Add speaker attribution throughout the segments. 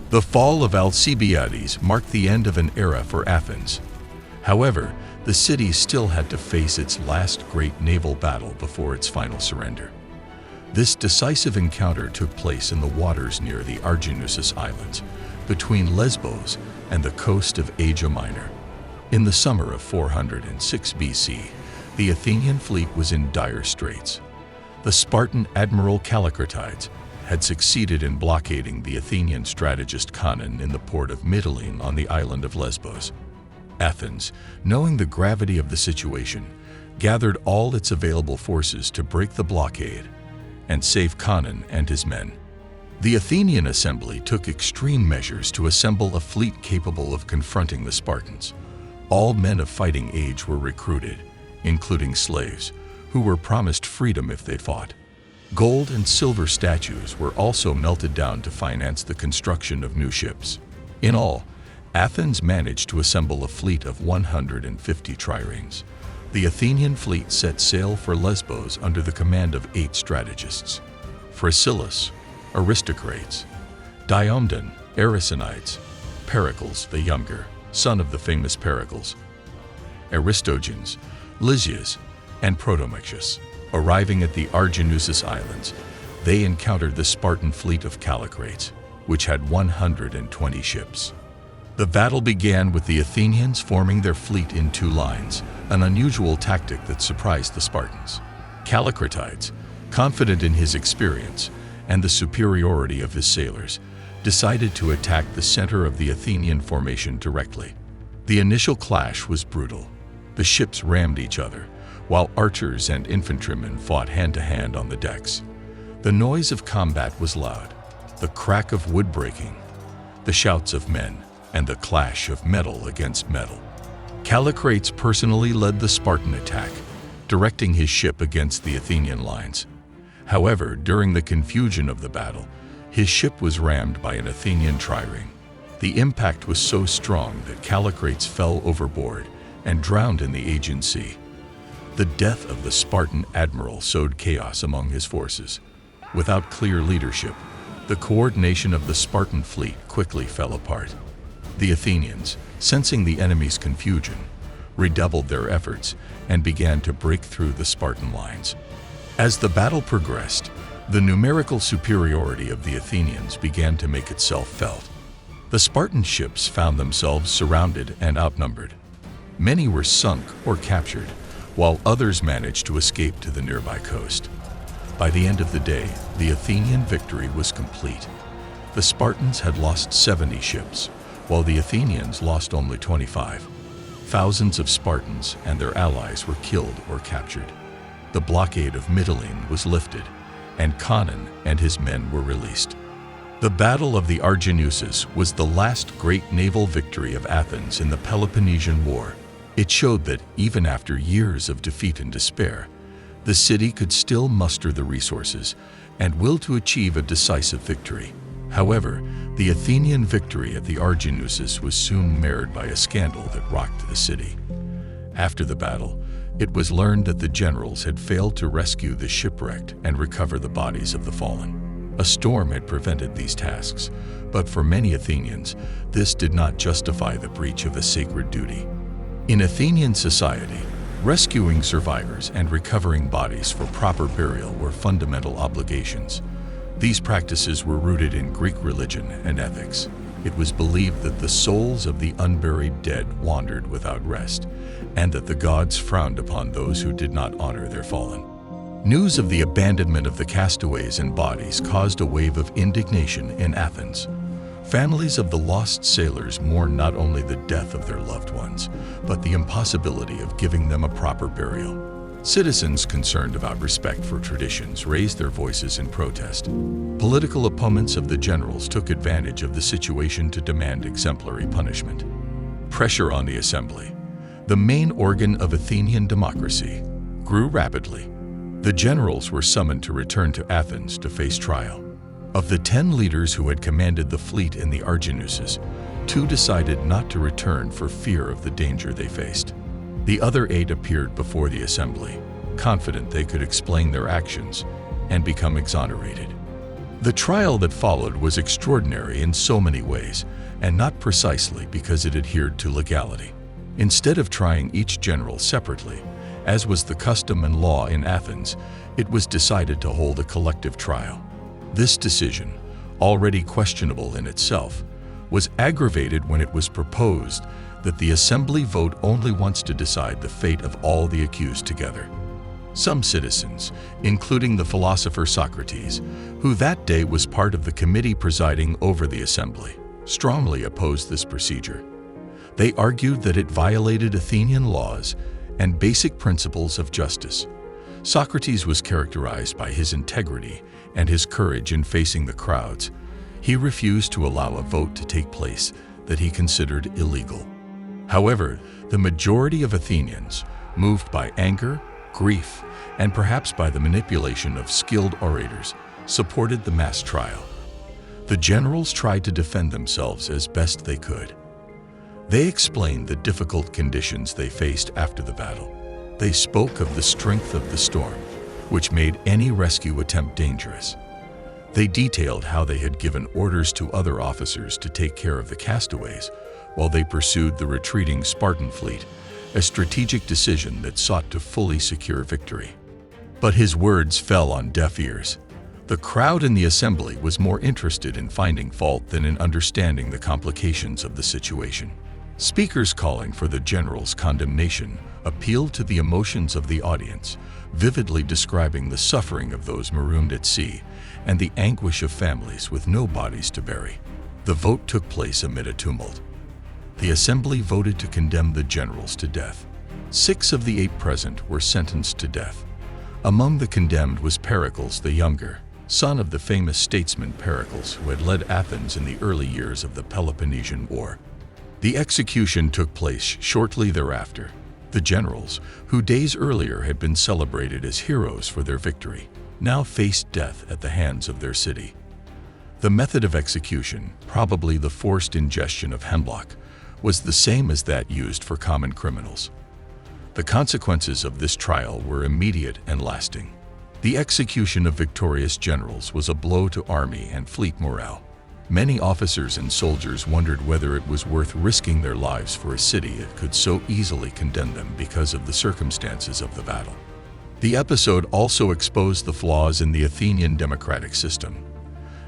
Speaker 1: The fall of Alcibiades marked the end of an era for Athens. However, the city still had to face its last great naval battle before its final surrender. This decisive encounter took place in the waters near the Arginusas Islands, between Lesbos and the coast of Asia Minor. In the summer of 406 BC, the Athenian fleet was in dire straits. The Spartan admiral Callicratides had succeeded in blockading the Athenian strategist Conon in the port of Mytilene on the island of Lesbos. Athens, knowing the gravity of the situation, gathered all its available forces to break the blockade and save Conon and his men. The Athenian assembly took extreme measures to assemble a fleet capable of confronting the Spartans. All men of fighting age were recruited, including slaves, who were promised freedom if they fought. Gold and silver statues were also melted down to finance the construction of new ships. In all, Athens managed to assemble a fleet of 150 triremes. The Athenian fleet set sail for Lesbos under the command of 8 strategists: Phrasilas, Aristocrates, Diomedon, Erycinides, Pericles the Younger, son of the famous Pericles, Aristogenes, Lysias, and Protomachus. Arriving at the Arginusas Islands, they encountered the Spartan fleet of Callicrates, which had 120 ships. The battle began with the Athenians forming their fleet in 2 lines, an unusual tactic that surprised the Spartans. Callicratides, confident in his experience and the superiority of his sailors, decided to attack the center of the Athenian formation directly. The initial clash was brutal. The ships rammed each other, while archers and infantrymen fought hand-to-hand on the decks. The noise of combat was loud, the crack of wood breaking, the shouts of men, and the clash of metal against metal. Callicrates personally led the Spartan attack, directing his ship against the Athenian lines. However, during the confusion of the battle, his ship was rammed by an Athenian trireme. The impact was so strong that Callicrates fell overboard and drowned in the Aegean Sea. The death of the Spartan admiral sowed chaos among his forces. Without clear leadership, the coordination of the Spartan fleet quickly fell apart. The Athenians, sensing the enemy's confusion, redoubled their efforts and began to break through the Spartan lines. As the battle progressed, the numerical superiority of the Athenians began to make itself felt. The Spartan ships found themselves surrounded and outnumbered. Many were sunk or captured, while others managed to escape to the nearby coast. By the end of the day, the Athenian victory was complete. The Spartans had lost 70 ships, while the Athenians lost only 25. Thousands of Spartans and their allies were killed or captured. The blockade of Mytilene was lifted, and Conon and his men were released. The Battle of the Arginusas was the last great naval victory of Athens in the Peloponnesian War. It showed that, even after years of defeat and despair, the city could still muster the resources and will to achieve a decisive victory. However, the Athenian victory at the Arginusas was soon marred by a scandal that rocked the city. After the battle, it was learned that the generals had failed to rescue the shipwrecked and recover the bodies of the fallen. A storm had prevented these tasks, but for many Athenians, this did not justify the breach of a sacred duty. In Athenian society, rescuing survivors and recovering bodies for proper burial were fundamental obligations. These practices were rooted in Greek religion and ethics. It was believed that the souls of the unburied dead wandered without rest, and that the gods frowned upon those who did not honor their fallen. News of the abandonment of the castaways and bodies caused a wave of indignation in Athens. Families of the lost sailors mourned not only the death of their loved ones, but the impossibility of giving them a proper burial. Citizens concerned about respect for traditions raised their voices in protest. Political opponents of the generals took advantage of the situation to demand exemplary punishment. Pressure on the assembly, the main organ of Athenian democracy, grew rapidly. The generals were summoned to return to Athens to face trial. Of the 10 leaders who had commanded the fleet in the Arginusas, 2 decided not to return for fear of the danger they faced. The other 8 appeared before the assembly, confident they could explain their actions and become exonerated. The trial that followed was extraordinary in so many ways, and not precisely because it adhered to legality. Instead of trying each general separately, as was the custom and law in Athens, it was decided to hold a collective trial. This decision, already questionable in itself, was aggravated when it was proposed that the assembly vote only once to decide the fate of all the accused together. Some citizens, including the philosopher Socrates, who that day was part of the committee presiding over the assembly, strongly opposed this procedure. They argued that it violated Athenian laws and basic principles of justice. Socrates was characterized by his integrity and his courage in facing the crowds. He refused to allow a vote to take place that he considered illegal. However, the majority of Athenians, moved by anger, grief, and perhaps by the manipulation of skilled orators, supported the mass trial. The generals tried to defend themselves as best they could. They explained the difficult conditions they faced after the battle. They spoke of the strength of the storm, which made any rescue attempt dangerous. They detailed how they had given orders to other officers to take care of the castaways while they pursued the retreating Spartan fleet, a strategic decision that sought to fully secure victory. But his words fell on deaf ears. The crowd in the assembly was more interested in finding fault than in understanding the complications of the situation. Speakers calling for the general's condemnation appealed to the emotions of the audience, vividly describing the suffering of those marooned at sea and the anguish of families with no bodies to bury. The vote took place amid a tumult. The assembly voted to condemn the generals to death. 6 of the 8 present were sentenced to death. Among the condemned was Pericles the Younger, son of the famous statesman Pericles, who had led Athens in the early years of the Peloponnesian War. The execution took place shortly thereafter. The generals, who days earlier had been celebrated as heroes for their victory, now faced death at the hands of their city. The method of execution, probably the forced ingestion of hemlock, was the same as that used for common criminals. The consequences of this trial were immediate and lasting. The execution of victorious generals was a blow to army and fleet morale. Many officers and soldiers wondered whether it was worth risking their lives for a city that could so easily condemn them because of the circumstances of the battle. The episode also exposed the flaws in the Athenian democratic system.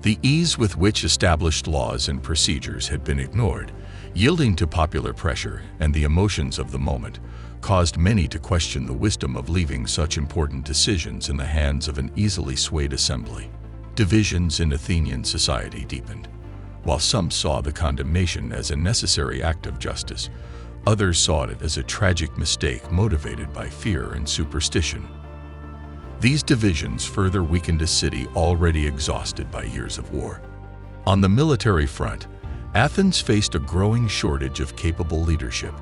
Speaker 1: The ease with which established laws and procedures had been ignored, yielding to popular pressure and the emotions of the moment, caused many to question the wisdom of leaving such important decisions in the hands of an easily swayed assembly. Divisions in Athenian society deepened. While some saw the condemnation as a necessary act of justice, others saw it as a tragic mistake motivated by fear and superstition. These divisions further weakened a city already exhausted by years of war. On the military front, Athens faced a growing shortage of capable leadership.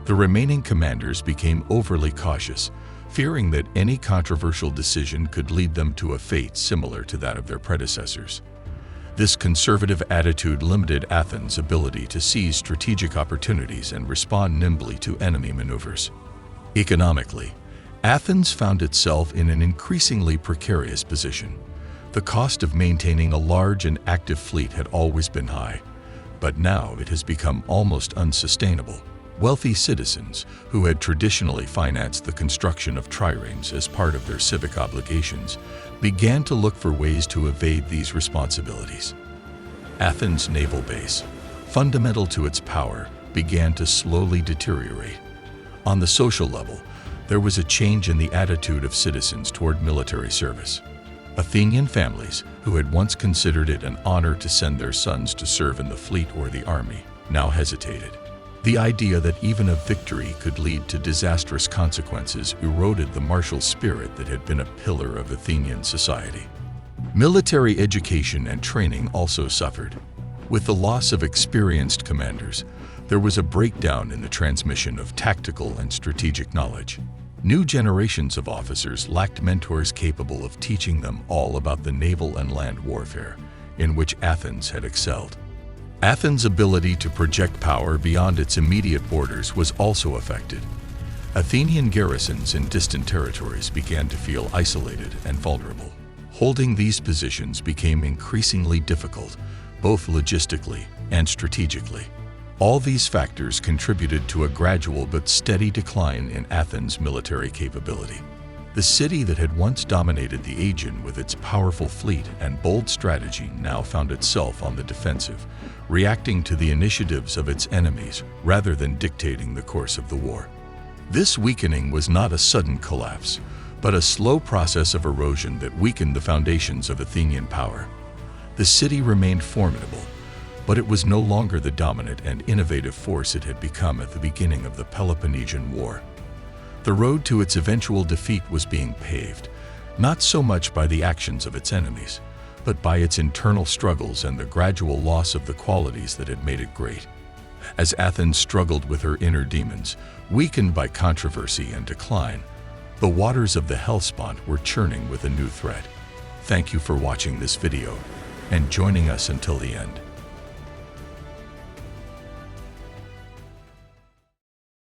Speaker 1: The remaining commanders became overly cautious, fearing that any controversial decision could lead them to a fate similar to that of their predecessors. This conservative attitude limited Athens' ability to seize strategic opportunities and respond nimbly to enemy maneuvers. Economically, Athens found itself in an increasingly precarious position. The cost of maintaining a large and active fleet had always been high, but now it has become almost unsustainable. Wealthy citizens, who had traditionally financed the construction of triremes as part of their civic obligations, began to look for ways to evade these responsibilities. Athens' naval base, fundamental to its power, began to slowly deteriorate. On the social level, there was a change in the attitude of citizens toward military service. Athenian families, who had once considered it an honor to send their sons to serve in the fleet or the army, now hesitated. The idea that even a victory could lead to disastrous consequences eroded the martial spirit that had been a pillar of Athenian society. Military education and training also suffered. With the loss of experienced commanders, there was a breakdown in the transmission of tactical and strategic knowledge. New generations of officers lacked mentors capable of teaching them all about the naval and land warfare, in which Athens had excelled. Athens' ability to project power beyond its immediate borders was also affected. Athenian garrisons in distant territories began to feel isolated and vulnerable. Holding these positions became increasingly difficult, both logistically and strategically. All these factors contributed to a gradual but steady decline in Athens' military capability. The city that had once dominated the Aegean with its powerful fleet and bold strategy now found itself on the defensive, reacting to the initiatives of its enemies rather than dictating the course of the war. This weakening was not a sudden collapse, but a slow process of erosion that weakened the foundations of Athenian power. The city remained formidable, but it was no longer the dominant and innovative force it had become at the beginning of the Peloponnesian War. The road to its eventual defeat was being paved, not so much by the actions of its enemies, but by its internal struggles and the gradual loss of the qualities that had made it great. As Athens struggled with her inner demons, weakened by controversy and decline, the waters of the Hellespont were churning with a new threat. Thank you for watching this video and joining us until the end.